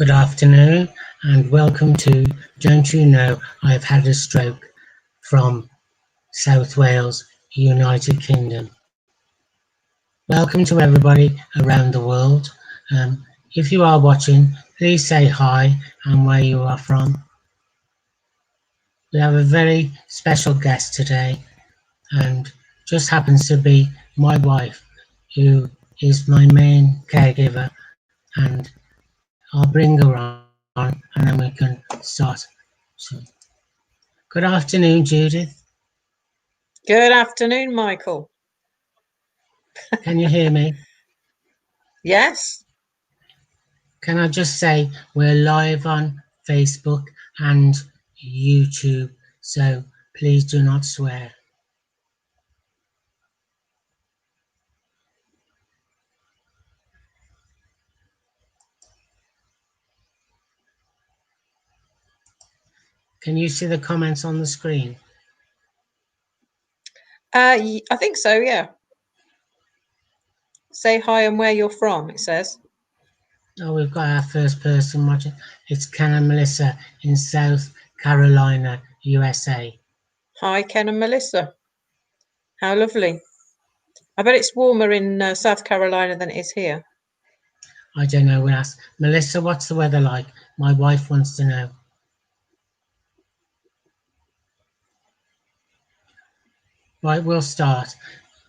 Good afternoon and welcome to Don't You Know I've Had a Stroke from South Wales, United Kingdom. Welcome to everybody around the world. If you are watching, please say hi and where you are from. We have a very special guest today and just happens to be my wife, who is my main caregiver, and I'll bring her on and then we can start. So, good afternoon, Judith. Good afternoon, Michael. Can you hear me? Yes. Can I just say we're live on Facebook and YouTube, so please do not swear. Can you see the comments on the screen? I think so, yeah. Say hi and where you're from, it says. Oh, we've got our first person watching. It's Ken and Melissa in South Carolina, USA. Hi, Ken and Melissa. How lovely. I bet it's warmer in South Carolina than it is here. I don't know. We'll ask Melissa, what's the weather like? My wife wants to know. Right, we'll start.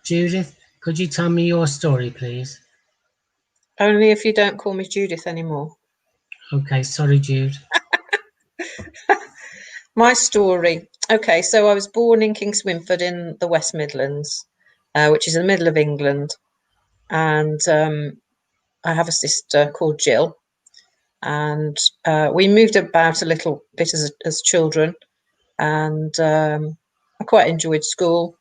Judith, could you tell me your story, please? Only if you don't call me Judith anymore. Okay, sorry, Jude. My story. Okay, so I was born in Kingswinford in the West Midlands, which is in the middle of England. And I have a sister called Gill. And we moved about a little bit as children. And I quite enjoyed school.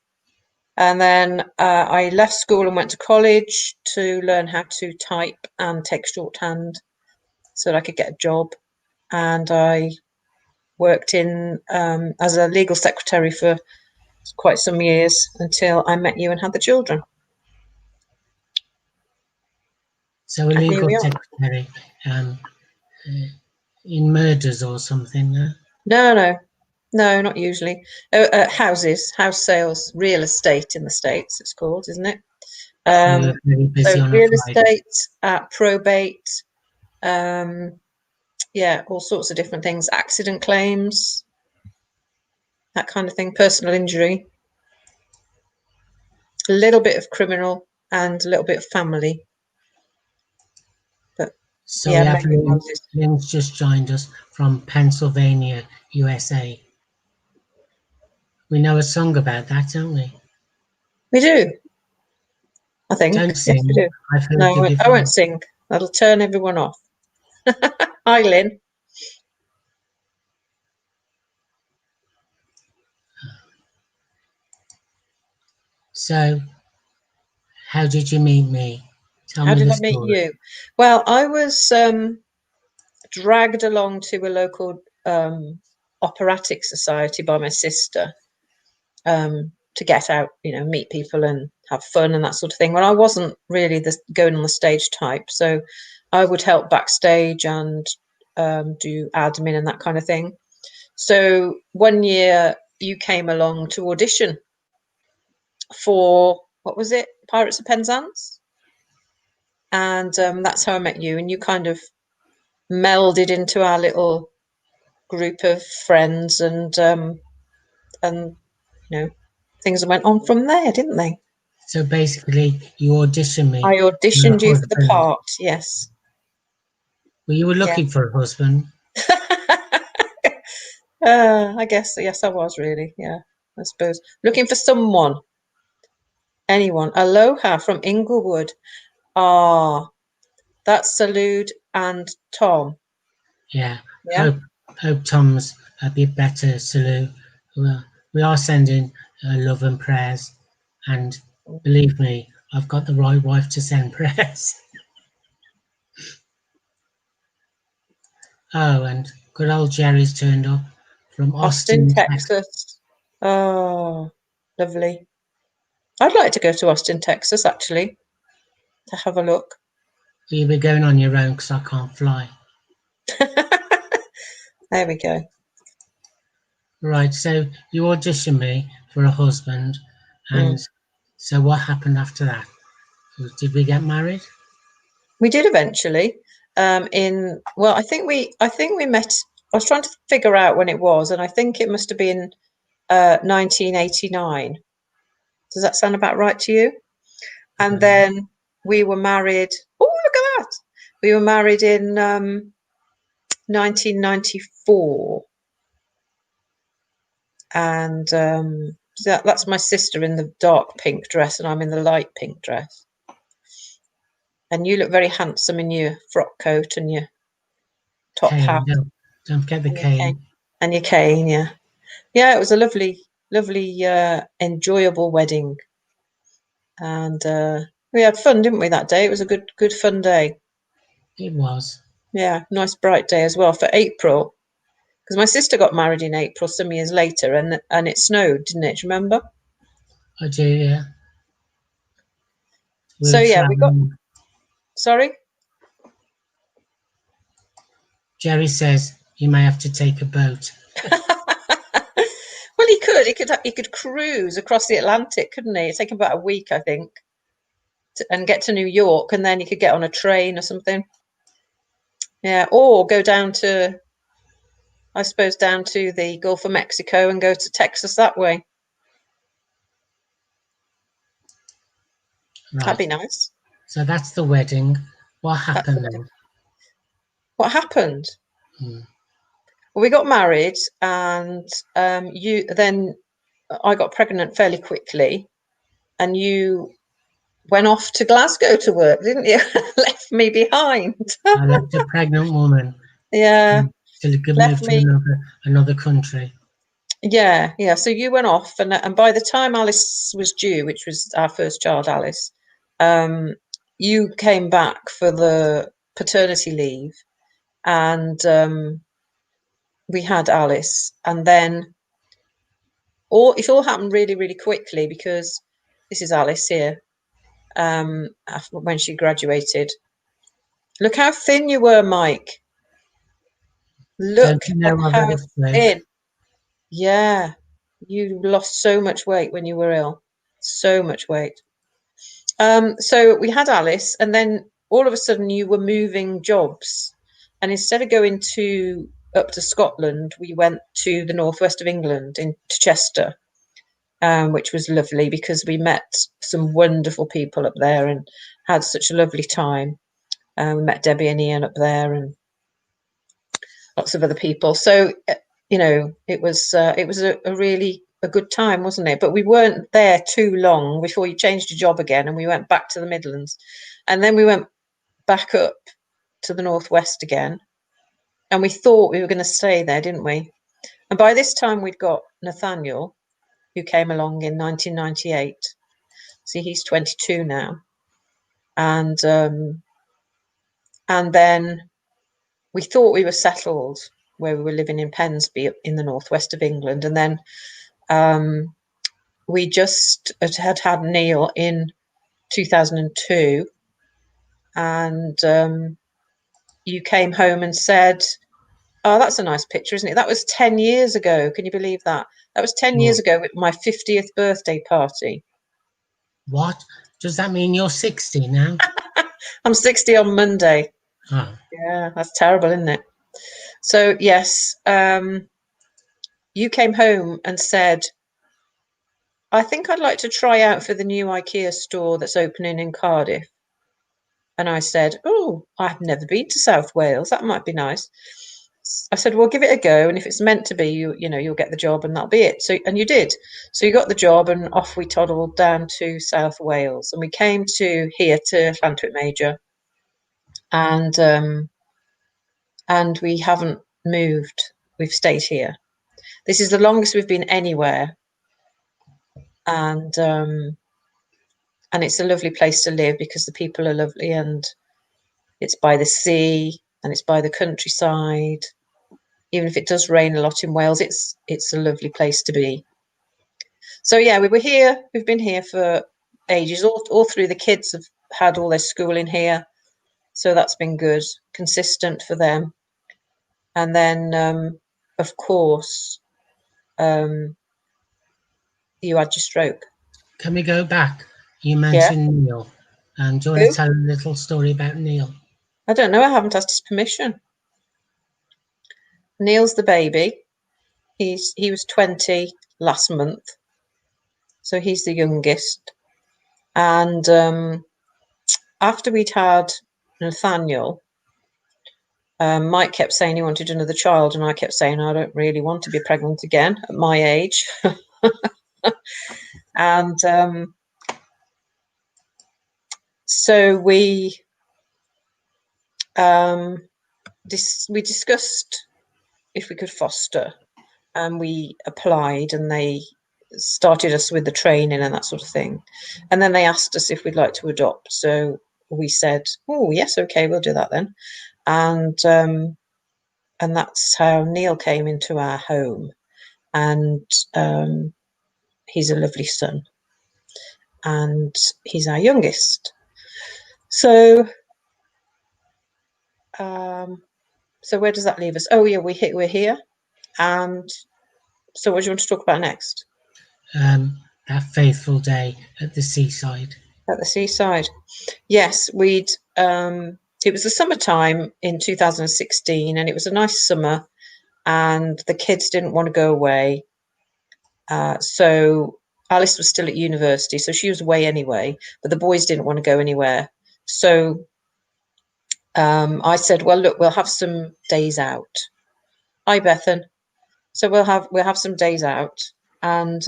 And then I left school and went to college to learn how to type and take shorthand so that I could get a job. And I worked in as a legal secretary for quite some years until I met you and had the children. So a legal secretary in murders or something? No, not usually. House sales, real estate in the States, it's called, isn't it? So real estate, probate, yeah, all sorts of different things, accident claims, that kind of thing, personal injury, a little bit of criminal and a little bit of family. But so yeah, Lynn's just joined us from Pennsylvania, USA. We know a song about that, don't we? We do. I think. Don't sing. Yes, we do. No, I won't sing. That'll turn everyone off. Hi, Lynn. So, how did you meet me? How did I meet you? Well, I was dragged along to a local operatic society by my sister to get out, meet people and have fun and that sort of thing. Well, I wasn't really going on the stage type, so I would help backstage and do admin and that kind of thing. So one year you came along to audition for, what was it, Pirates of Penzance? And that's how I met you, and you kind of melded into our little group of friends, and things went on from there, didn't they? So basically, you auditioned me. I auditioned you for the part, yes. Well, you were looking for a husband. I guess, yes, I was really, yeah, I suppose. Looking for someone. Anyone. Aloha from Inglewood. Ah, that's Salud and Tom. Yeah. Hope Tom's a bit better, Salud. Well, we are sending love and prayers, and believe me, I've got the right wife to send prayers. Oh, and good old Jerry's turned up from Austin, Texas. Oh, lovely. I'd like to go to Austin, Texas, actually, to have a look. Will you be going on your own because I can't fly? There we go. Right, so you auditioned me for a husband, and so what happened after that? Did we get married? We did eventually. I think we met. I was trying to figure out when it was, and I think it must have been 1989. Does that sound about right to you? And then we were married. Oh, look at that! We were married in 1994, and that's my sister in the dark pink dress, and I'm in the light pink dress. And you look very handsome in your frock coat and your top hat. Don't forget the cane. And your cane, yeah. Yeah, it was a lovely, enjoyable wedding. And we had fun, didn't we, that day? It was a good fun day. It was. Yeah, nice bright day as well for April. Because my sister got married in April some years later, and it snowed, didn't it? Do you remember? I do, yeah. So yeah, we got. Sorry. Jerry says you may have to take a boat. Well, he could cruise across the Atlantic, couldn't he? It'd take him about a week, I think, and get to New York, and then he could get on a train or something. Yeah, or go down to, I suppose, down to the Gulf of Mexico and go to Texas that way. Right. That'd be nice. So that's the wedding. What happened then? What happened? Well, we got married, and I got pregnant fairly quickly, and you went off to Glasgow to work, didn't you? Left me behind. I left a pregnant woman. Yeah. To move to another country. Yeah. So you went off, and by the time Alice was due, which was our first child, Alice, you came back for the paternity leave, and we had Alice, and then it all happened really, really quickly, because this is Alice here. When she graduated, look how thin you were, Mike. Look how thin. Yeah, you lost so much weight when you were ill. So much weight. So we had Alice, and then all of a sudden you were moving jobs, and instead of going up to Scotland, we went to the northwest of England, into Chester, which was lovely because we met some wonderful people up there and had such a lovely time. We met Debbie and Ian up there, and lots of other people. So, it was a really a good time, wasn't it? But we weren't there too long before you changed your job again, and we went back to the Midlands, and then we went back up to the northwest again, and we thought we were going to stay there, didn't we? And by this time we'd got Nathaniel, who came along in 1998. See, he's 22 now, and then we thought we were settled where we were living in Pensby in the northwest of England, and then we just had Neil in 2002, and you came home and said, "Oh, that's a nice picture, isn't it? That was 10 years ago. Can you believe that? That was 10 years ago at my 50th birthday party." What? Does that mean you're 60 now? I'm 60 on Monday. Oh. Yeah, that's terrible, isn't it? So, yes, you came home and said, "I think I'd like to try out for the new IKEA store that's opening in Cardiff." And I said, "Oh, I've never been to South Wales. That might be nice." I said, "Well, give it a go, and if it's meant to be, you'll get the job, and that'll be it." So, and you did. So you got the job, and off we toddled down to South Wales, and we came to Llantwit Major, and we haven't moved. We've stayed here. This is the longest we've been anywhere, and it's a lovely place to live because the people are lovely, and it's by the sea, and it's by the countryside. Even if it does rain a lot in Wales, it's a lovely place to be. So yeah, we were here. We've been here for ages. All through the kids have had all their schooling here, so that's been good, consistent for them. And then, of course, you had your stroke. Can we go back? You Yeah. mentioned Neil. And do you want to tell a little story about Neil? I don't know. I haven't asked his permission. Neil's the baby. He was 20 last month, so he's the youngest. And after we'd had Nathaniel, Mike kept saying he wanted another child, and I kept saying I don't really want to be pregnant again at my age. And so we discussed if we could foster, and we applied, and they started us with the training and that sort of thing. And then they asked us if we'd like to adopt. So we said, oh yes, okay, we'll do that then. And that's how Neil came into our home. And he's a lovely son, and he's our youngest. So so where does that leave us? Oh yeah, we're here. And so what do you want to talk about next? That faithful day at the seaside. At the seaside. Yes, we'd it was the summertime in 2016, and it was a nice summer, and the kids didn't want to go away. So Alice was still at university, so she was away anyway, but the boys didn't want to go anywhere. So I said, well, look, we'll have some days out. Hi, Bethan. So we'll have some days out. And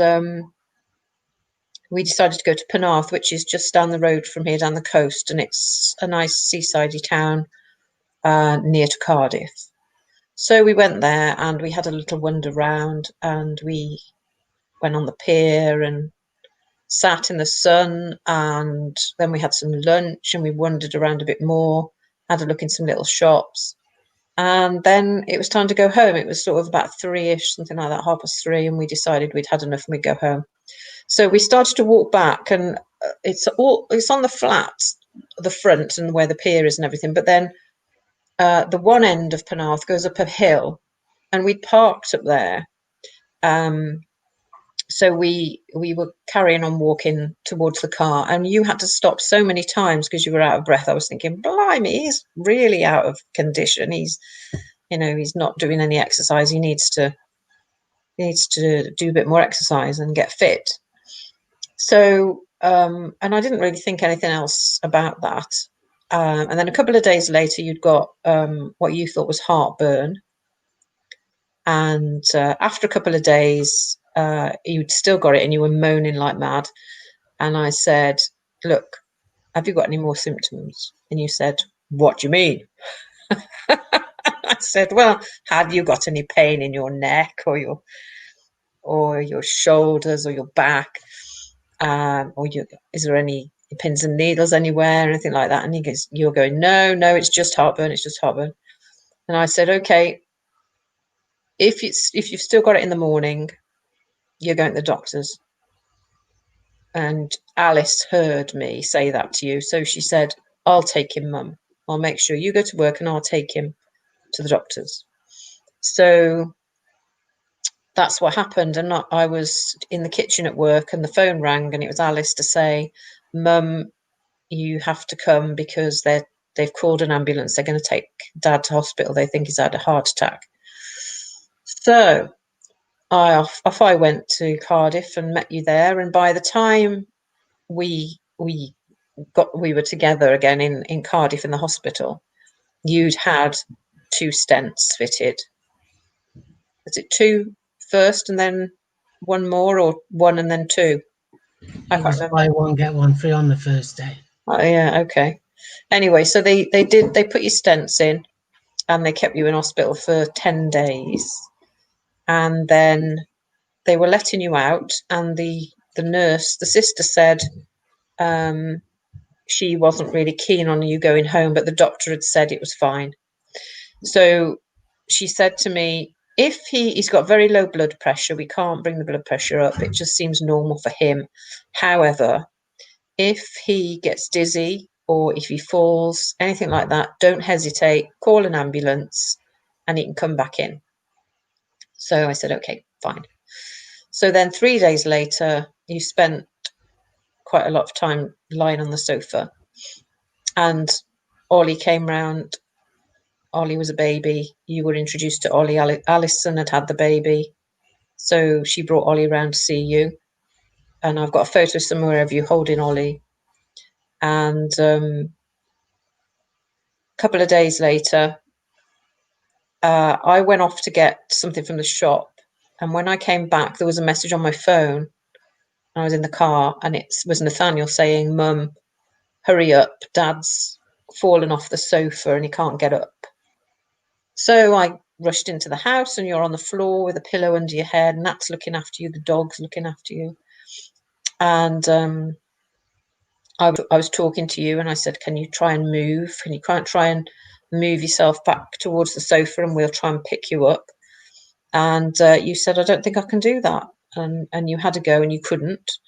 we decided to go to Penarth, which is just down the road from here, down the coast, and it's a nice seasidey town near to Cardiff. So we went there, and we had a little wander round, and we went on the pier and sat in the sun, and then we had some lunch, and we wandered around a bit more, had a look in some little shops, and then it was time to go home. It was sort of about 3-ish, something like that, 3:30, and we decided we'd had enough and we'd go home. So we started to walk back, and it's on the flats, the front, and where the pier is and everything. But then the one end of Penarth goes up a hill, and we'd parked up there. So we were carrying on walking towards the car, and you had to stop so many times because you were out of breath. I was thinking, blimey, he's really out of condition. He's not doing any exercise. He needs to do a bit more exercise and get fit. So, and I didn't really think anything else about that. And then a couple of days later, you'd got what you thought was heartburn. And after a couple of days, you'd still got it, and you were moaning like mad. And I said, look, have you got any more symptoms? And you said, what do you mean? I said, well, have you got any pain in your neck or your shoulders or your back? Is there any pins and needles anywhere, anything like that? And he goes, you're going, no, it's just heartburn. It's just heartburn. And I said, okay, if you've still got it in the morning, you're going to the doctor's. And Alice heard me say that to you. So she said, I'll take him, Mum. I'll make sure you go to work and I'll take him to the doctor's. So that's what happened. And I was in the kitchen at work, and the phone rang, and it was Alice to say, Mum, you have to come because they've called an ambulance. They're going to take Dad to hospital. They think he's had a heart attack. So off I went to Cardiff and met you there. And by the time we were together again in Cardiff in the hospital, you'd had 2 stents fitted. Was it 2 first and then 1 more, or 1 and then 2? I can't remember. Buy one get one free on the first day. Oh yeah, okay. Anyway, so they put your stents in, and they kept you in hospital for 10 days, and then they were letting you out, and the sister said she wasn't really keen on you going home, but the doctor had said it was fine. So she said to me, if he's got very low blood pressure, we can't bring the blood pressure up. It just seems normal for him. However, if he gets dizzy or if he falls, anything like that, don't hesitate, call an ambulance, and he can come back in. So I said, okay, fine. So then 3 days later, you spent quite a lot of time lying on the sofa, and Ollie came round. Ollie was a baby. You were introduced to Ollie. Alison had the baby. So she brought Ollie round to see you. And I've got a photo somewhere of you holding Ollie. And a couple of days later, I went off to get something from the shop. And when I came back, there was a message on my phone. I was in the car, and it was Nathaniel saying, "Mum, hurry up. Dad's fallen off the sofa and he can't get up." So I rushed into the house, and you're on the floor with a pillow under your head. Nat's looking after you. The dog's looking after you. And I was talking to you, and I said, "Can you try and move? Can you try and move yourself back towards the sofa, and we'll try and pick you up?" And you said, "I don't think I can do that." And you had to go, and you couldn't.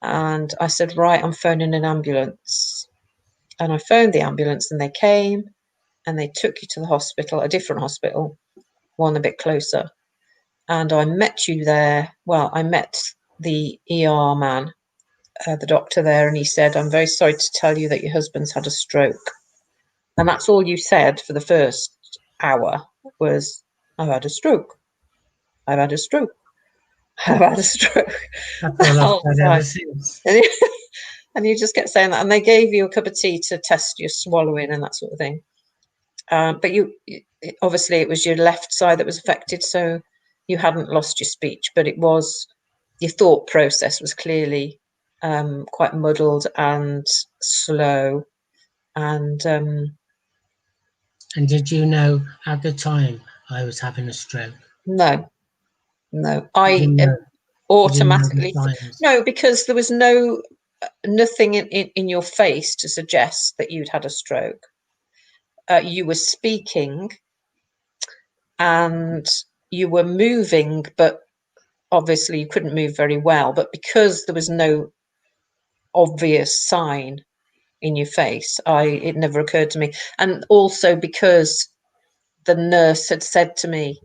And I said, "Right, I'm phoning an ambulance." And I phoned the ambulance, and they came, and they took you to the hospital, a different hospital, one a bit closer. And I met you there. Well, I met the ER man, the doctor there, and he said, "I'm very sorry to tell you that your husband's had a stroke." And that's all you said for the first hour was, "I've had a stroke. I've had a stroke. I've had a stroke." That's all I've said ever since. And you just kept saying that. And they gave you a cup of tea to test your swallowing and that sort of thing. But obviously it was your left side that was affected, so you hadn't lost your speech, but it was, your thought process was clearly quite muddled and slow. And did you know at the time I was having a stroke? No. I automatically, no, because there was nothing in your face to suggest that you'd had a stroke. You were speaking and you were moving, but obviously you couldn't move very well. But because there was no obvious sign in your face, it never occurred to me. And also because the nurse had said to me,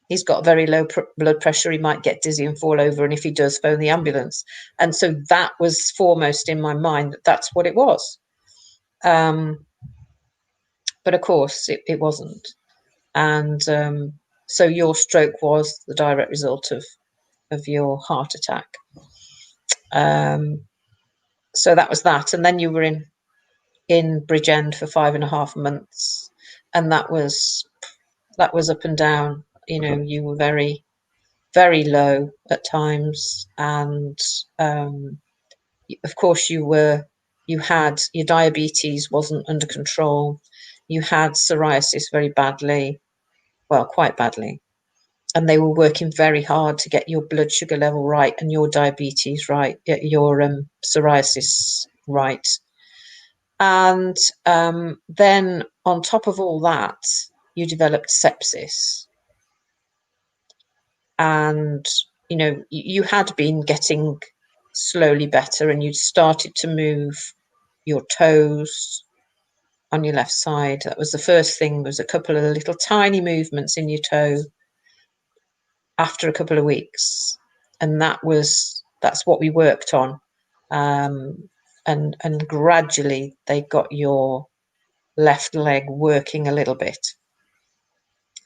"He's got very low blood pressure, he might get dizzy and fall over, and if he does, phone the ambulance." And so that was foremost in my mind, that's what it was. But of course it wasn't. And so your stroke was the direct result of your heart attack. So that was that. And then you were in Bridgend for 5.5 months, and that was up and down. You were very, very low at times, and of course you had your diabetes wasn't under control. You had psoriasis very badly, well, quite badly, and they were working very hard to get your blood sugar level right and your diabetes right, your psoriasis right. And then on top of all that, you developed sepsis. And, you had been getting slowly better, and you'd started to move your toes on your left side. That was the first thing, was a couple of little tiny movements in your toe after a couple of weeks. And that's what we worked on. And gradually they got your left leg working a little bit.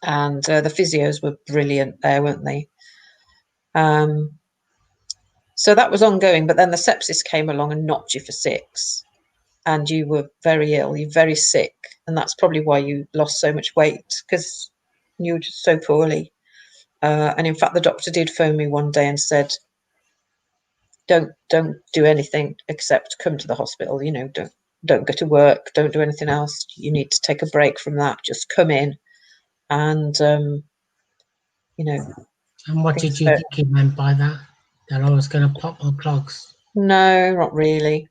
And the physios were brilliant there, weren't they? So that was ongoing, but then the sepsis came along and knocked you for 6. And you were very ill, you're very sick. And that's probably why you lost so much weight, because you were just so poorly. And in fact, the doctor did phone me one day and said, don't do anything except come to the hospital. Don't go to work. Don't do anything else. You need to take a break from that. Just come in. And, And what did you think he meant by that? That I was going to pop my clogs? No, not really.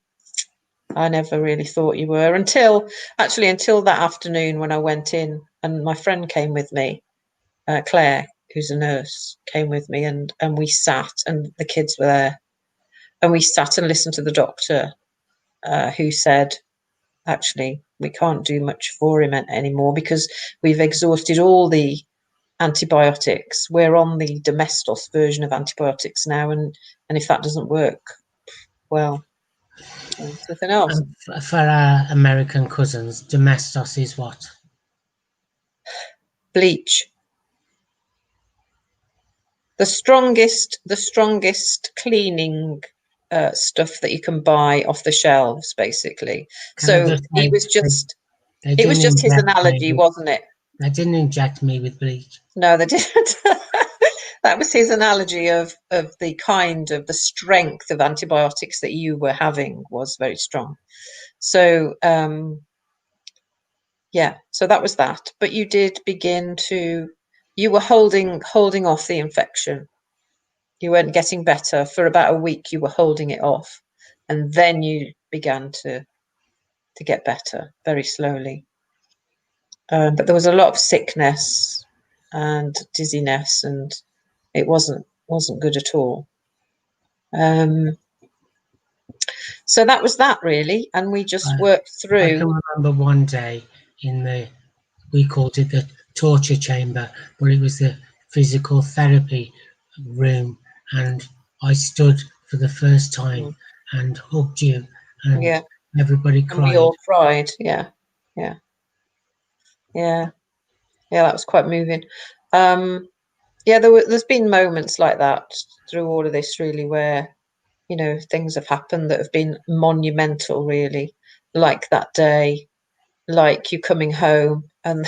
I never really thought you were until that afternoon when I went in and my friend came with me, Claire, who's a nurse, came with me, and we sat, and the kids were there, and we sat and listened to the doctor, who said, actually. We can't do much for him anymore because we've exhausted all the antibiotics. We're on the Domestos version of antibiotics now, and if that doesn't work, well, there's nothing else. And for our American cousins, Domestos is what? Bleach. The strongest cleaning stuff that you can buy off the shelves, basically. So it was just his analogy, wasn't it? They didn't inject me with bleach. No, they didn't. That was his analogy of the strength of antibiotics that you were having was very strong. So yeah, so that was that. But you did begin to, you were holding off the infection. You weren't getting better for about a week. You were holding it off, and then you began to get better very slowly. But there was a lot of sickness and dizziness, and it wasn't good at all. So that was that really, and we just worked through. I can remember one day we called it the torture chamber, but it was the physical therapy room, and I stood for the first time and hugged you, and everybody cried. And we all cried, yeah. That was quite moving. There's been moments like that through all of this, really, where things have happened that have been monumental, really, like that day, like you coming home and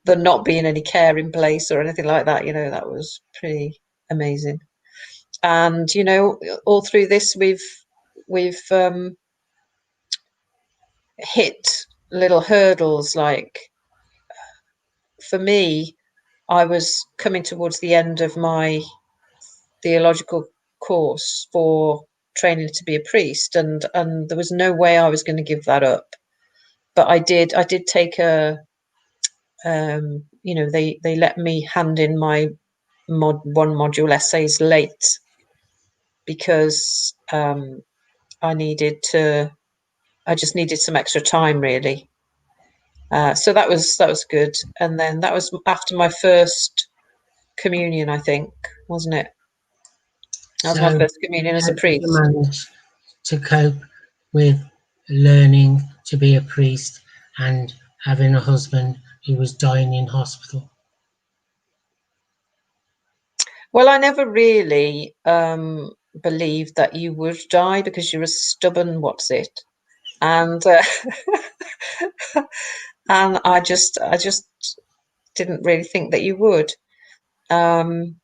there not being any care in place or anything like that. That was pretty amazing. And all through this we've hit little hurdles. Like for me, I was coming towards the end of my theological course for training to be a priest, and there was no way I was going to give that up. But I did take a they let me hand in my one module essays late because I just needed some extra time, really. So that was good. And then that was after my first communion, I think, wasn't it? That was my first communion as a priest. You managed to cope with learning to be a priest and having a husband who was dying in hospital? Well, I never really believed that you would die because you're a stubborn what's it, and and I just didn't really think that you would. I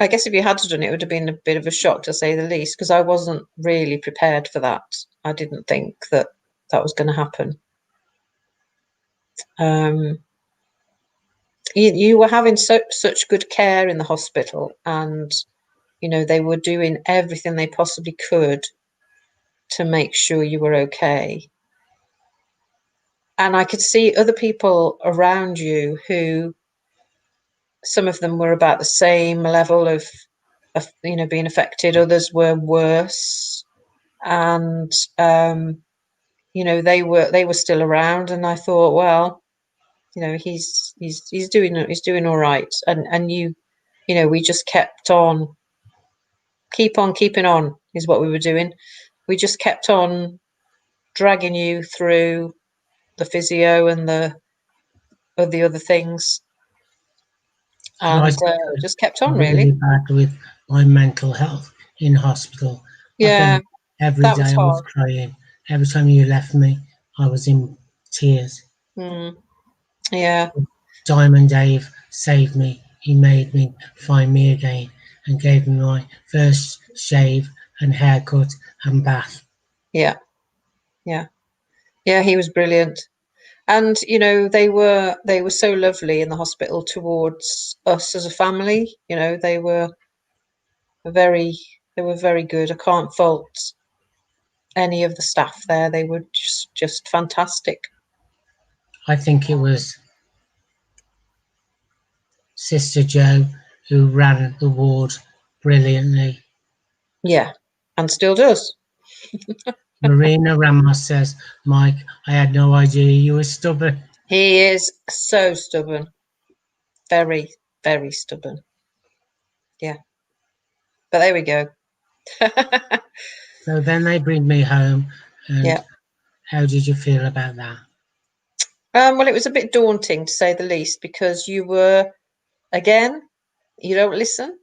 guess if you had done it, it would have been a bit of a shock, to say the least, because I wasn't really prepared for that. I didn't think that was going to happen. You were having such good care in the hospital, and they were doing everything they possibly could to make sure you were okay. And I could see other people around you who, some of them were about the same level of being affected. Others were worse, and they were still around. And I thought, well, he's doing all right. And we just kept on, keeping on is what we were doing. We just kept on dragging you through the physio and the other things, and just kept on, really. Bad with my mental health in hospital. Yeah, every day I was crying. Every time you left me, I was in tears. Yeah. Diamond Dave saved me. He made me find me again and gave me my first shave and haircut and bath. Yeah. He was brilliant. And they were so lovely in the hospital towards us as a family. They were very good. I can't fault any of the staff there. They were just fantastic. I think it was Sister Jo who ran the ward brilliantly. Yeah, and still does. Marina Ramos says, Mike, I had no idea you were stubborn. He is so stubborn. Very, very stubborn. Yeah. But there we go. So then they bring me home. And yeah. How did you feel about that? Well, it was a bit daunting, to say the least, because you were, again, you don't listen.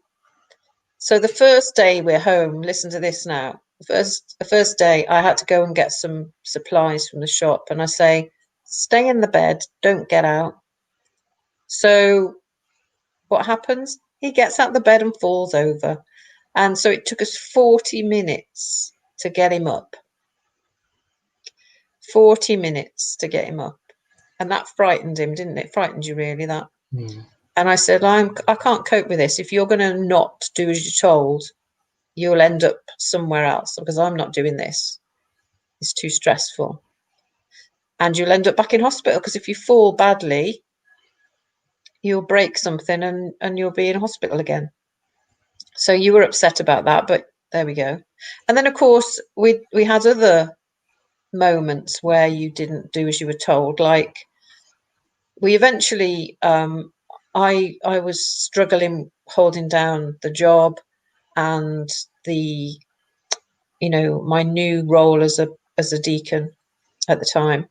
So the first day we're home, listen to this now. The first day I had to go and get some supplies from the shop, and I say, stay in the bed, don't get out. So what happens? He gets out the bed and falls over. And so it took us 40 minutes to get him up. 40 minutes to get him up. And that frightened him, didn't it? Frightened you really, that? Mm. And I said, I can't cope with this. If you're going to not do as you're told, you'll end up somewhere else, because I'm not doing this. It's too stressful. And you'll end up back in hospital, because if you fall badly, you'll break something and you'll be in hospital again. So you were upset about that, but there we go. And then, of course, we had other moments where you didn't do as you were told. Like, we eventually, I was struggling holding down the job and my new role as a deacon at the time,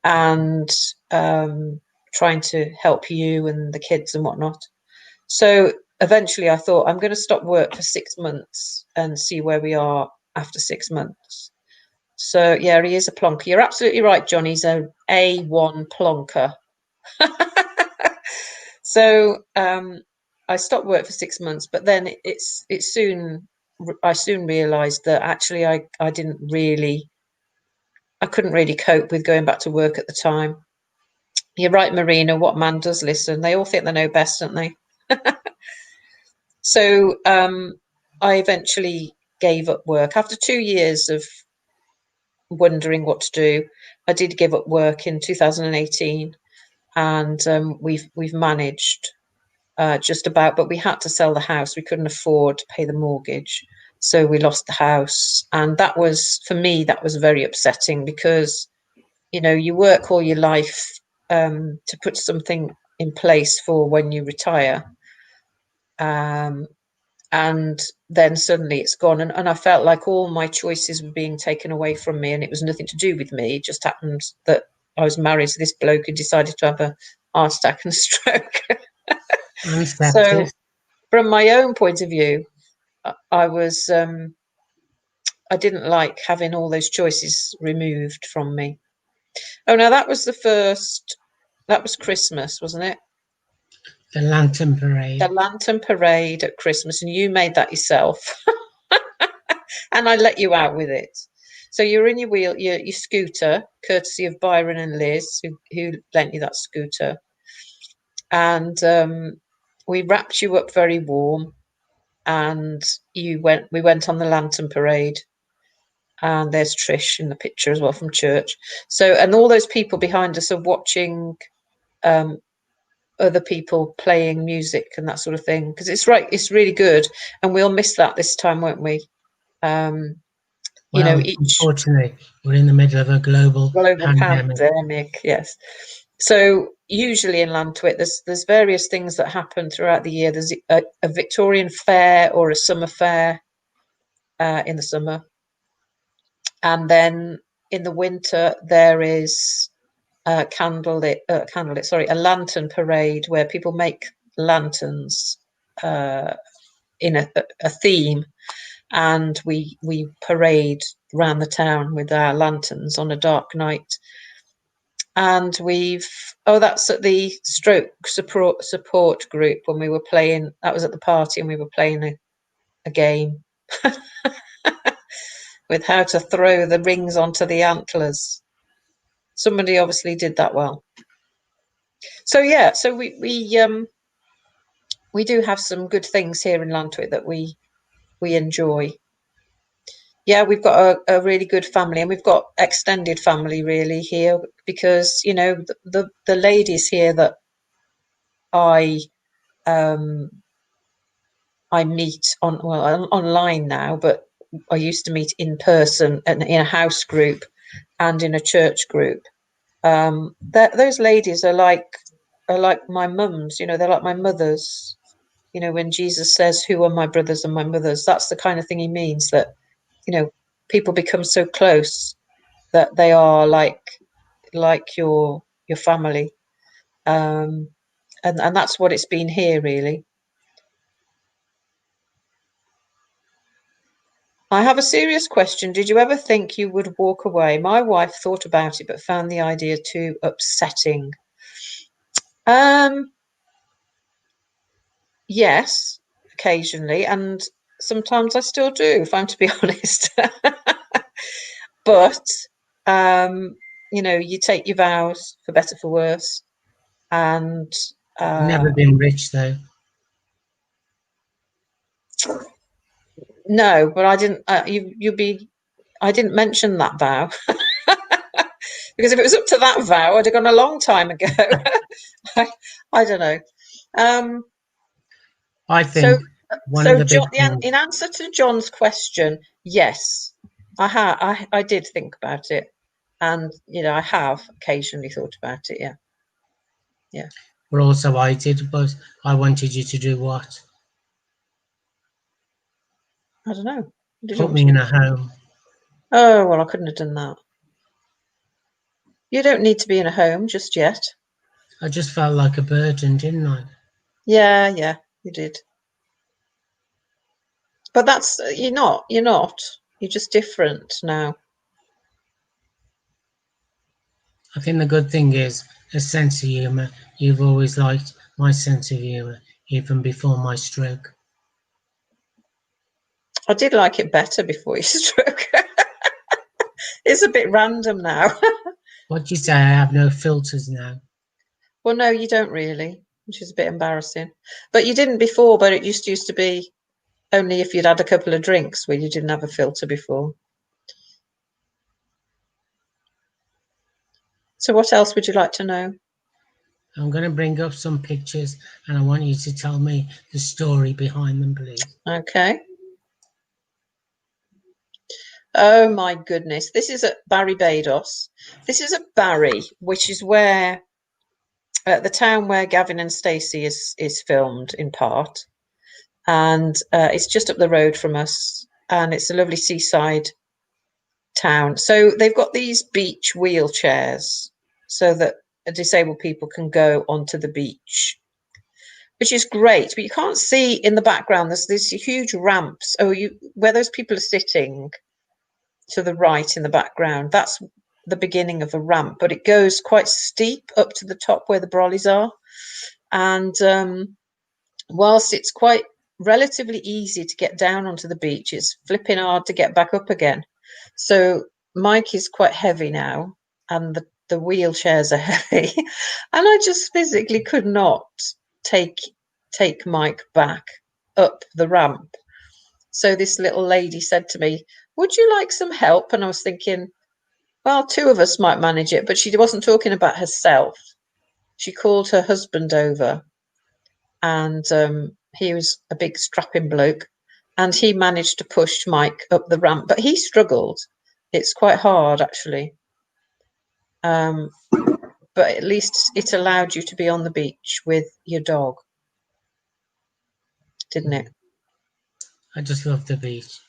and trying to help you and the kids and whatnot. So eventually I thought, I'm going to stop work for 6 months and see where we are after 6 months. So yeah, he is a plonker. You're absolutely right, John. He's a A1 plonker. So I stopped work for 6 months, but then I soon realised that actually I couldn't really cope with going back to work at the time. You're right, Marina. What man does listen? They all think they know best, don't they? So I eventually gave up work after 2 years of wondering what to do. I did give up work in 2018, and we've managed just about, but we had to sell the house. We couldn't afford to pay the mortgage, so we lost the house. And that was, for me, that was very upsetting, because you work all your life to put something in place for when you retire, and then suddenly it's gone, and I felt like all my choices were being taken away from me, and it was nothing to do with me. It just happened that I was married to this bloke who decided to have a heart attack and a stroke. So from my own point of view, I didn't like having all those choices removed from me. Oh, no, that was Christmas, wasn't it? The Lantern Parade. The Lantern Parade at Christmas, and you made that yourself. And I let you out with it. So you're in your scooter, courtesy of Byron and Liz, who lent you that scooter. And we wrapped you up very warm, and we went on the Lantern Parade. And there's Trish in the picture as well from church. So, and all those people behind us are watching other people playing music and that sort of thing, because it's really good, and we'll miss that this time, won't we? Unfortunately, we're in the middle of a global pandemic. Yes. So usually in Llantwit, there's various things that happen throughout the year. There's a Victorian fair or a summer fair in the summer, and then in the winter there is a lantern parade where people make lanterns in a theme, and we parade around the town with our lanterns on a dark night. And that's at the stroke support group when we were playing. That was at the party, and we were playing a game with how to throw the rings onto the antlers. Somebody obviously did that well. So yeah, so we do have some good things here in Llantwit that we enjoy. Yeah, we've got a really good family, and we've got extended family really here, because the ladies here that I meet online now, but I used to meet in person and in a house group and in a church group. Those ladies are like my mums, they're like my mothers. When Jesus says, "Who are my brothers and my mothers?" that's the kind of thing he means, that people become so close that they are like your family. And that's what it's been here, really. I have a serious question. Did you ever think you would walk away? My wife thought about it, but found the idea too upsetting. Yes, occasionally, and sometimes I still do, if I'm to be honest. But you take your vows, for better, for worse, and Never been rich though. No, but I didn't. I didn't mention that vow. Because if it was up to that vow, I'd have gone a long time ago. I don't know. I think one of the big things, in answer to John's question, yes, I did think about it, and I have occasionally thought about it. Yeah. but also I did, but I wanted you to do what? I don't know. Put me in a home. Oh, well, I couldn't have done that. You don't need to be in a home just yet. I just felt like a burden, didn't I? Yeah, you did. But that's you're not. You're just different now. I think the good thing is a sense of humour. You've always liked my sense of humour, even before my stroke. I did like it better before your stroke. It's a bit random now. What do you say? I have no filters now. Well, no, you don't really, which is a bit embarrassing. But you didn't before, but it used to be only if you'd had a couple of drinks where you didn't have a filter before. So what else would you like to know? I'm going to bring up some pictures and I want you to tell me the story behind them, please. Okay. Oh my goodness. This is at Barry Bados. This is at Barry, which is where the town where Gavin and Stacey is filmed in part. And it's just up the road from us. And it's a lovely seaside town. So they've got these beach wheelchairs so that disabled people can go onto the beach, which is great. But you can't see in the background, there's these huge ramps. Where those people are sitting to the right in the background, that's the beginning of a ramp, but it goes quite steep up to the top where the brollies are. And whilst it's quite relatively easy to get down onto the beach, it's flipping hard to get back up again. So Mike is quite heavy now, and the wheelchairs are heavy, and I just physically could not take Mike back up the ramp. So this little lady said to me, "Would you like some help?" And I was thinking, well, two of us might manage it, but she wasn't talking about herself. She called her husband over, and he was a big strapping bloke, and he managed to push Mike up the ramp, but he struggled. It's quite hard, actually. But at least it allowed you to be on the beach with your dog, didn't it? I just love the beach.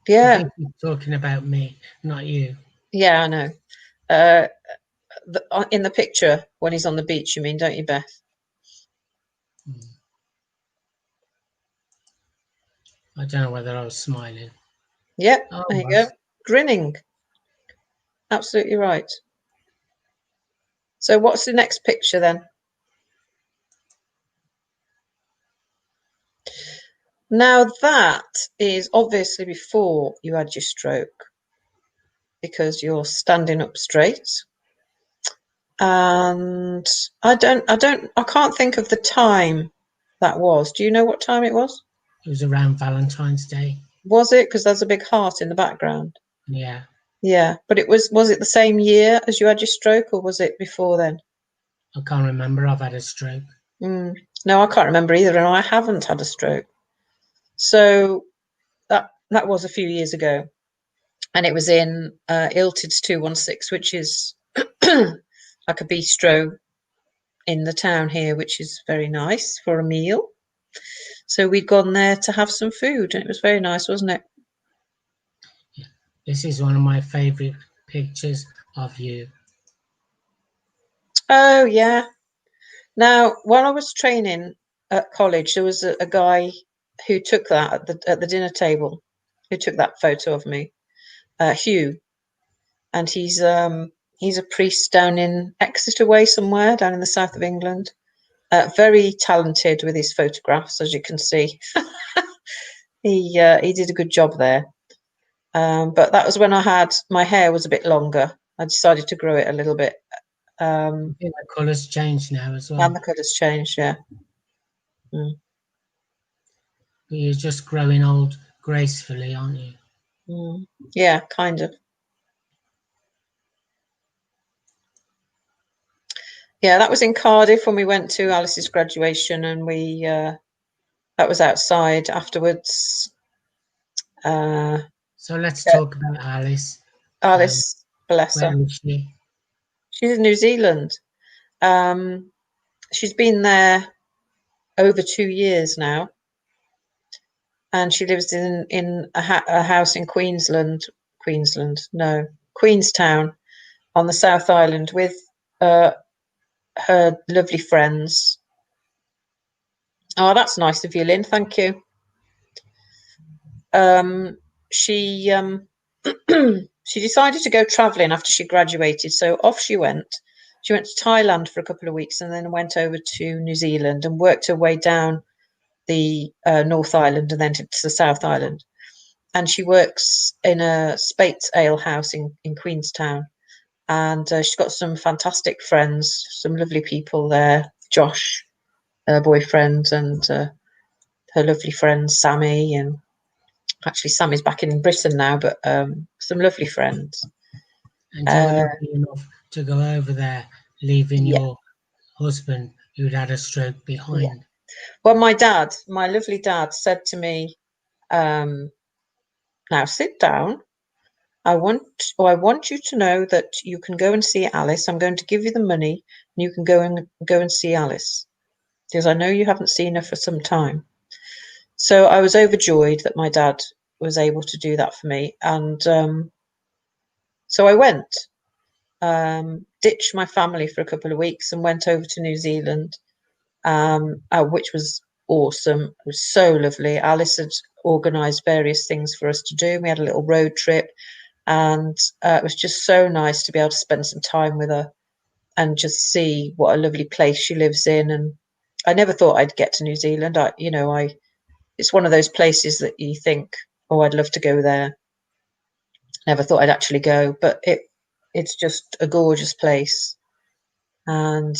Yeah. I think you're talking about me, not you. Yeah, I know. In the picture, when he's on the beach, you mean, don't you, Beth? I don't know whether I was smiling. Yep, there you go. Grinning. Absolutely right. So what's the next picture then? Now that is obviously before you had your stroke, because you're standing up straight. And I can't think of the time that was. Do you know what time it was? It was around Valentine's Day. Was it? Because there's a big heart in the background. Yeah. Yeah, but was it the same year as you had your stroke, or was it before then? I can't remember. I've had a stroke. No, I can't remember either, and I haven't had a stroke. So that was a few years ago, and it was in Ilted's 216, which is like a bistro in the town here, which is very nice for a meal. So we'd gone there to have some food, and it was very nice, wasn't it? This is one of my favourite pictures of you. Oh, yeah. Now, while I was training at college, there was a guy who took that at the dinner table, who took that photo of me, Hugh, and he's a priest down in Exeter way somewhere, down in the south of England. Very talented with his photographs, as you can see. He did a good job there. But that was when my hair was a bit longer. I decided to grow it a little bit. I think the colour's changed now as well. And the colour's changed, yeah. But you're just growing old gracefully, aren't you? Yeah, kind of. Yeah, that was in Cardiff when we went to Alice's graduation, and we that was outside afterwards. So let's talk about Alice. Alice, bless her. Where is she? She's in New Zealand. She's been there over 2 years now, and she lives in a house in Queenstown on the South Island with her lovely friends. Oh, that's nice of you, Lynn. Thank you. She she decided to go travelling after she graduated, so off she went. She went to Thailand for a couple of weeks and then went over to New Zealand and worked her way down the North Island and then to the South Island. And she works in a Spates ale house in Queenstown. And she's got some fantastic friends, some lovely people there. Josh, her boyfriend, and her lovely friend Sammy. And actually, Sammy's back in Britain now, but some lovely friends. And you were lucky enough to go over there, leaving your husband who'd had a stroke behind. Yeah. Well, my lovely dad, said to me, "Now sit down. I want you to know that you can go and see Alice. I'm going to give you the money, and you can go and see Alice, because I know you haven't seen her for some time." So I was overjoyed that my dad was able to do that for me, and so I went, ditched my family for a couple of weeks, and went over to New Zealand, which was awesome. It was so lovely. Alice had organised various things for us to do. We had a little road trip. And it was just so nice to be able to spend some time with her and just see what a lovely place she lives in. And I never thought I'd get to New Zealand. It's one of those places that you think, oh, I'd love to go there. Never thought I'd actually go, but it's just a gorgeous place. And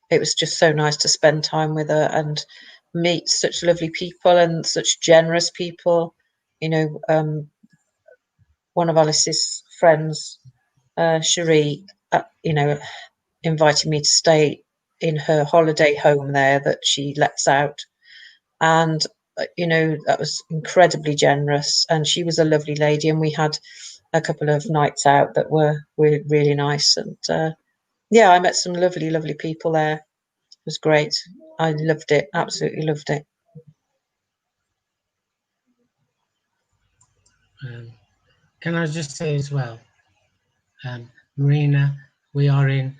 it was just so nice to spend time with her and meet such lovely people and such generous people. One of Alice's friends, Cherie, invited me to stay in her holiday home there that she lets out. And, that was incredibly generous. And she was a lovely lady. And we had a couple of nights out that were really nice. And, I met some lovely, lovely people there. It was great. I loved it. Absolutely loved it. Can I just say as well, Marina, we are in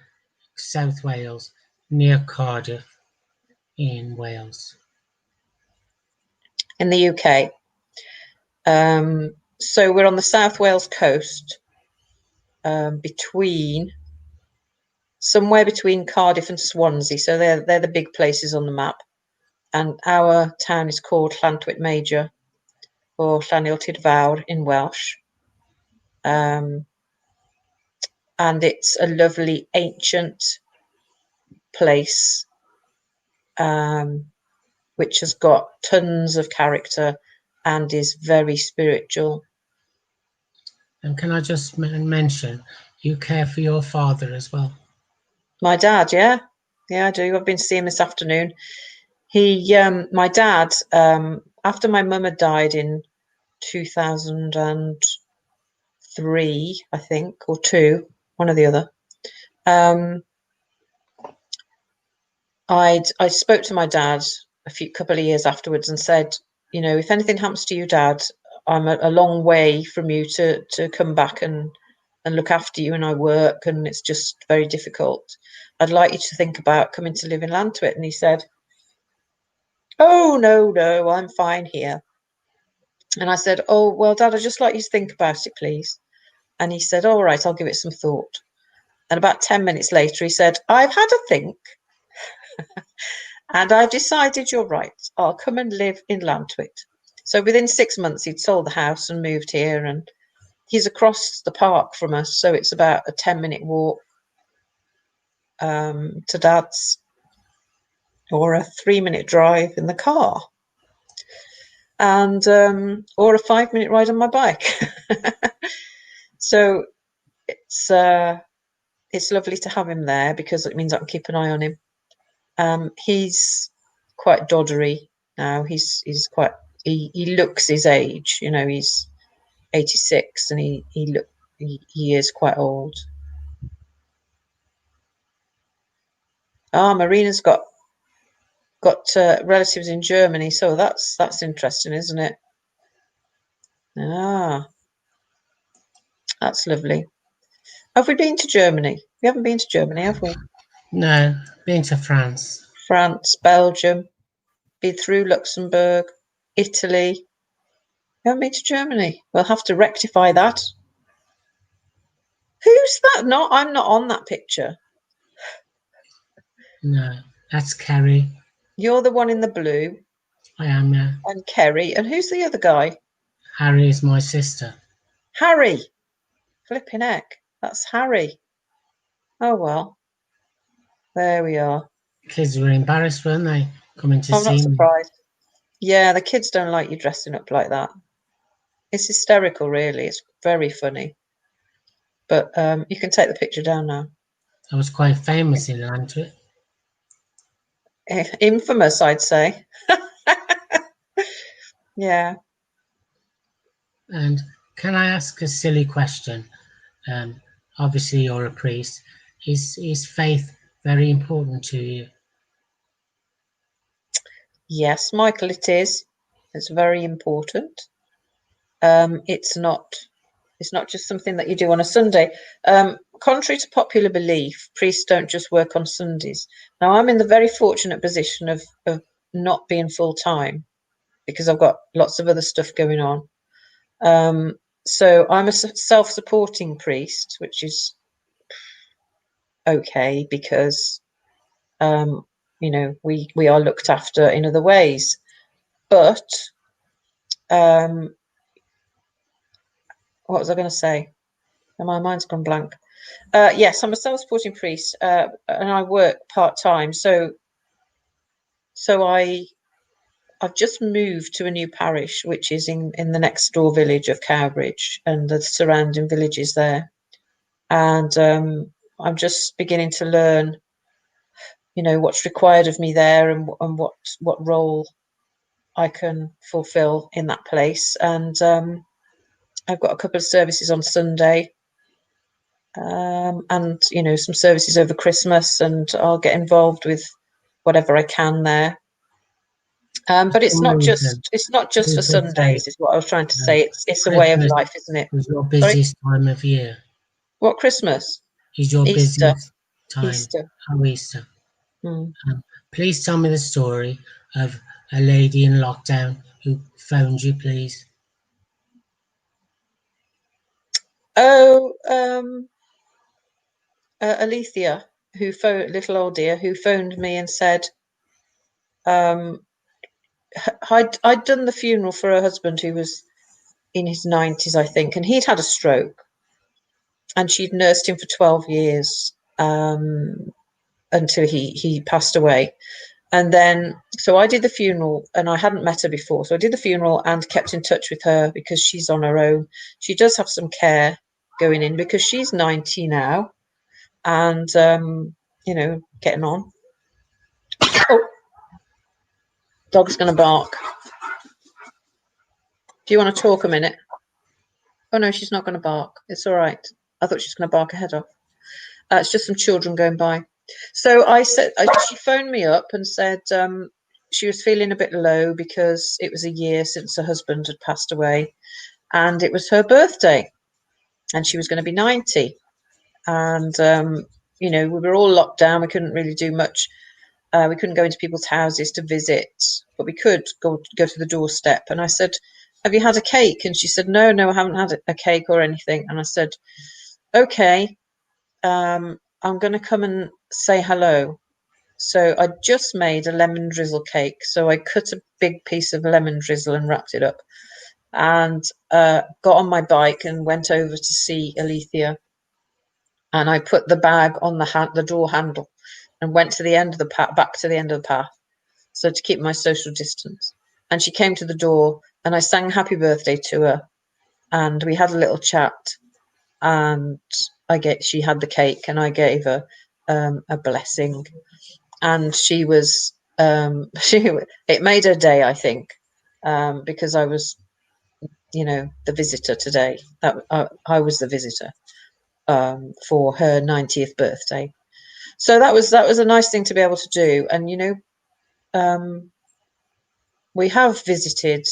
South Wales, near Cardiff, in Wales. In the UK. So we're on the South Wales coast, somewhere between Cardiff and Swansea. So they're the big places on the map. And our town is called Llantwit Major, or Llantwit Major in Welsh. And it's a lovely ancient place, which has got tons of character and is very spiritual. And can I just mention, you care for your father as well? My dad, yeah, I do. I've been to see him this afternoon. My dad, after my mum had died in 2003, I think, or 2, one or the other. I spoke to my dad couple of years afterwards and said, you know, if anything happens to you, Dad, I'm a long way from you to come back and look after you, and I work, and it's just very difficult. I'd like you to think about coming to live in Llantwit. And he said, oh, no, I'm fine here. And I said, oh, well, Dad, I'd just like you to think about it, please. And he said, all right, I'll give it some thought. And about 10 minutes later, he said, I've had a think. And I've decided you're right. I'll come and live in Llantwit. So within 6 months, he'd sold the house and moved here. And he's across the park from us. So it's about a 10-minute walk to Dad's, or a 3-minute drive in the car. And or a 5-minute ride on my bike. So it's lovely to have him there, because it means I can keep an eye on him. He's quite doddery now. He's quite, he looks his age, you know, he's 86 and he is quite old. Marina's got relatives in Germany, so that's interesting, isn't it? That's lovely. Have we been to Germany? We haven't been to Germany, have we? No, been to France. France, Belgium, been through Luxembourg, Italy. We haven't been to Germany. We'll have to rectify that. Who's that? No, I'm not on that picture. No, that's Kerry. You're the one in the blue. I am, yeah. And Kerry. And who's the other guy? Harry is my sister. Harry. Flipping heck. That's Harry. Oh, well. There we are. Kids were embarrassed, weren't they? Coming to see me. I'm not surprised. Yeah, the kids don't like you dressing up like that. It's hysterical, really. It's very funny. But you can take the picture down now. I was quite famous in Llantwit. Infamous, I'd say. Yeah. And can I ask a silly question? Obviously, you're a priest. Is faith very important to you? Yes, Michael, it is. It's very important. It's not just something that you do on a Sunday. Contrary to popular belief, priests don't just work on Sundays. Now, I'm in the very fortunate position of not being full-time, because I've got lots of other stuff going on. So I'm a self-supporting priest, which is okay, because you know, we are looked after in other ways. But what was I going to say? My mind's gone blank. Yes, I'm a self-supporting priest, and I work part-time. So I've just moved to a new parish, which is in the next door village of Cowbridge and the surrounding villages there. And I'm just beginning to learn, you know, what's required of me there, and what role I can fulfill in that place. And I've got a couple of services on Sunday, and, you know, some services over Christmas, and I'll get involved with whatever I can there. But it's not just for Sundays, is what I was trying to say. It's a way of life, isn't it? It's your busiest time of year. What, Christmas? Is your Easter. busiest time? Easter. Oh, Easter. Mm. Please tell me the story of a lady in lockdown who phoned you, please. Oh, Alethea, little old dear, who phoned me and said, I'd done the funeral for her husband, who was in his 90s, I think, and he'd had a stroke, and she'd nursed him for 12 years until he passed away. And then, so I did the funeral, and I hadn't met her before. So I did the funeral and kept in touch with her, because she's on her own. She does have some care going in, because she's 90 now, and, you know, getting on. Oh, dog's going to bark. Do you want to talk a minute? Oh no, she's not going to bark. It's all right. I thought she was going to bark her head off. It's just some children going by. So I said, she phoned me up and said she was feeling a bit low because it was a year since her husband had passed away, and it was her birthday, and she was going to be 90. And you know, we were all locked down. We couldn't really do much. We couldn't go into people's houses to visit, but we could go to the doorstep. And I said, "Have you had a cake?" And she said, "No, I haven't had a cake or anything." And I said, "Okay, I'm going to come and say hello." So I just made a lemon drizzle cake. So I cut a big piece of lemon drizzle and wrapped it up, and got on my bike and went over to see Alethea. And I put the bag on the door handle and went to the end of the path, back to the end of the path, so to keep my social distance. And she came to the door, and I sang happy birthday to her, and we had a little chat. And she had the cake, and I gave her a blessing, and she was it made her day, I think, because I was, you know, the visitor today. That I was the visitor for her 90th birthday. So that was a nice thing to be able to do. And you know, we have visited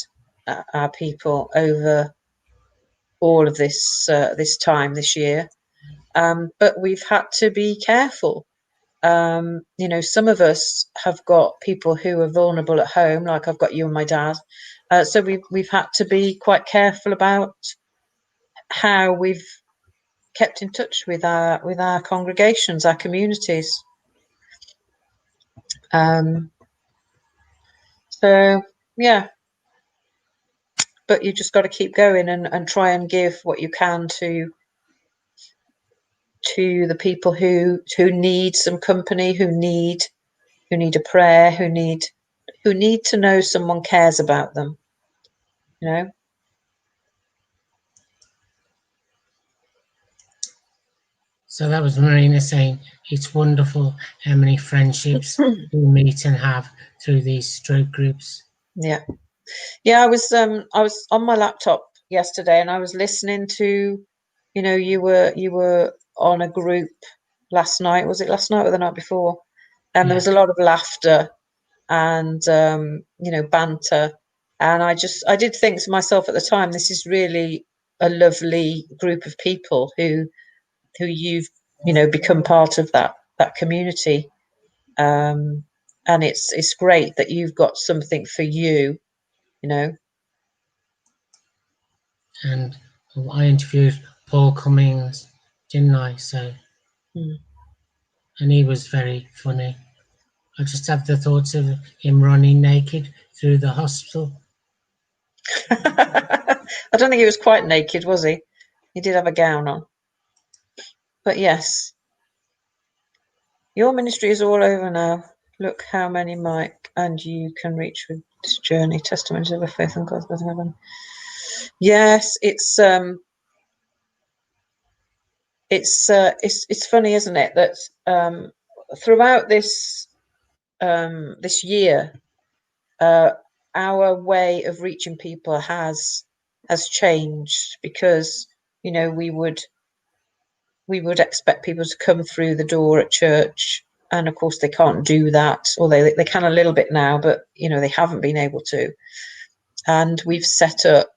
our people over all of this time this year, but we've had to be careful. You know, some of us have got people who are vulnerable at home, like I've got you and my dad. So we've had to be quite careful about how we've kept in touch with our congregations, our communities. So yeah, but you just got to keep going and try and give what you can to the people who need some company, who need a prayer, who need to know someone cares about them, you know. So that was Marina saying it's wonderful how many friendships we meet and have through these stroke groups. Yeah. I was on my laptop yesterday, and I was listening to, you know, you were on a group last night. Was it last night or the night before? And there was a lot of laughter and you know, banter. And I did think to myself at the time, this is really a lovely group of people who you've, you know, become part of that community. And it's great that you've got something for you, you know. And I interviewed Paul Cummings, didn't I? So, and he was very funny. I just have the thoughts of him running naked through the hospital. I don't think he was quite naked, was he? He did have a gown on. But yes, your ministry is all over now. Look how many Mike and you can reach with this journey. Testimonies of a faith in God's heaven. Yes, it's funny, isn't it, that throughout this year, our way of reaching people has changed, because, you know, we would expect people to come through the door at church, and of course they can't do that, or they can a little bit now, but you know, they haven't been able to. And we've set up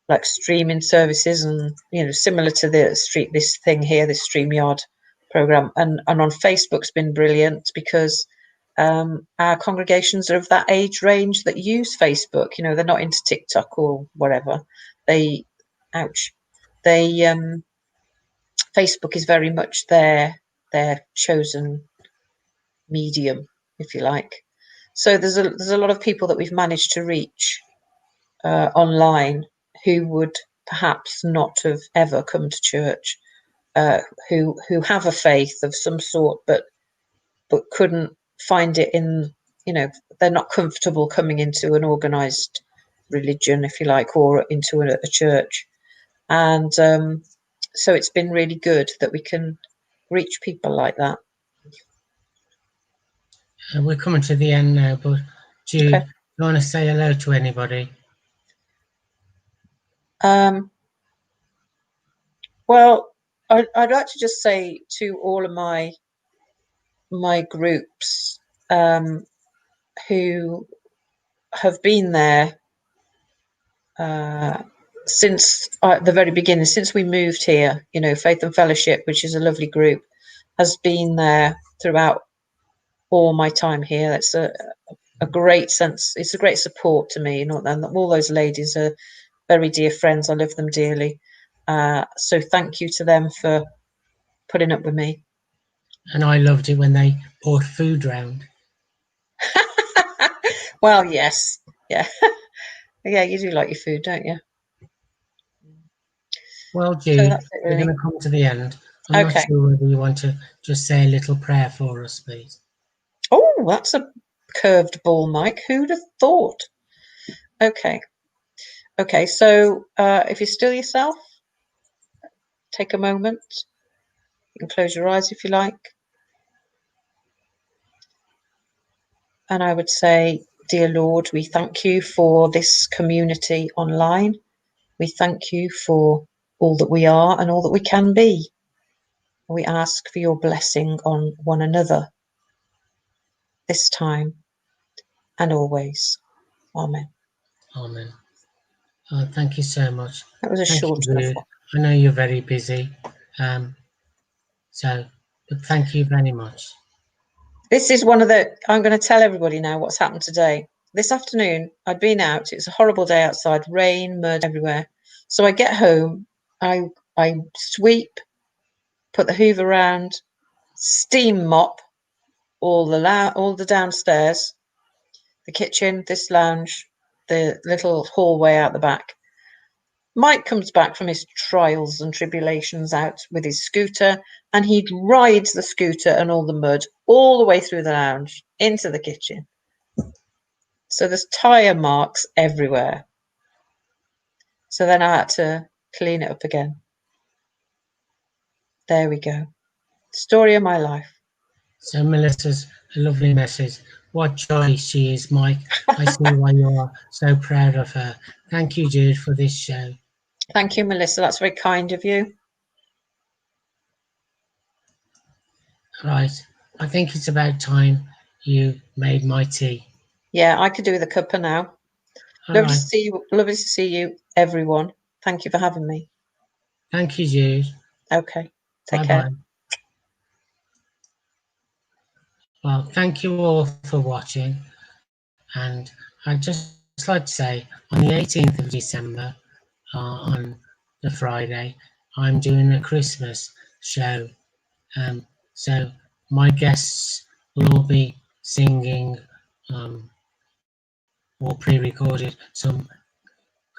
like streaming services, and you know, similar to this thing here, this StreamYard program, and on Facebook's been brilliant, because our congregations are of that age range that use Facebook. You know, they're not into TikTok or whatever. Facebook is very much their chosen medium, if you like. So there's a lot of people that we've managed to reach online, who would perhaps not have ever come to church, who have a faith of some sort, but couldn't find it in, you know, they're not comfortable coming into an organised religion, if you like, or into a church. And so it's been really good that we can reach people like that. We're coming to the end now, but Jude, You want to say hello to anybody? Well, I'd like to just say to all of my groups who have been there since the very beginning, since we moved here, you know, Faith and Fellowship, which is a lovely group, has been there throughout all my time here. That's a great sense. It's a great support to me, you know, and all those ladies are very dear friends. I love them dearly. So thank you to them for putting up with me. And I loved it when they brought food round. Well, yes, yeah. Yeah, you do like your food, don't you? Well, So Jude, that's it, we're really. going to come to the end. I'm not Okay. sure whether you want to just say a little prayer for us, please. Oh, that's a curved ball, Mike. Who'd have thought? Okay. Okay, so if you're still yourself, take a moment. You can close your eyes if you like. And I would say, dear Lord, we thank you for this community online. We thank you for all that we are and all that we can be. We ask for your blessing on one another this time and always. Amen. Amen. Thank you so much. That was a Thank short you, enough Jude. one. I know you're very busy. But thank you very much. This is one of the, I'm going to tell everybody now what's happened today. This afternoon, I'd been out. It's a horrible day outside, rain, mud everywhere. So I get home, I sweep, put the hoover around, steam mop all the downstairs, the kitchen, this lounge, the little hallway out the back. Mike comes back from his trials and tribulations out with his scooter, and he rides the scooter and all the mud all the way through the lounge into the kitchen. So there's tyre marks everywhere. So then I had to clean it up again. There we go. Story of my life. So Melissa's a lovely message. What joy she is, Mike. I see why you are so proud of her. Thank you, Jude, for this show. Thank you, Melissa. That's very kind of you. Right. I think it's about time you made my tea. Yeah, I could do with a cuppa now. All Lovely right. to see you. Lovely to see you, everyone. Thank you for having me. Thank you, Jude. Okay. Take Bye-bye. care. Well, thank you all for watching. And I'd just like to say, on the 18th of December, on the Friday, I'm doing a Christmas show. So my guests will all be singing or pre-recorded some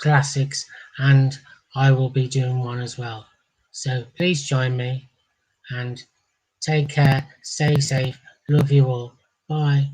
classics, and I will be doing one as well. So please join me and take care, stay safe, love you all. Bye.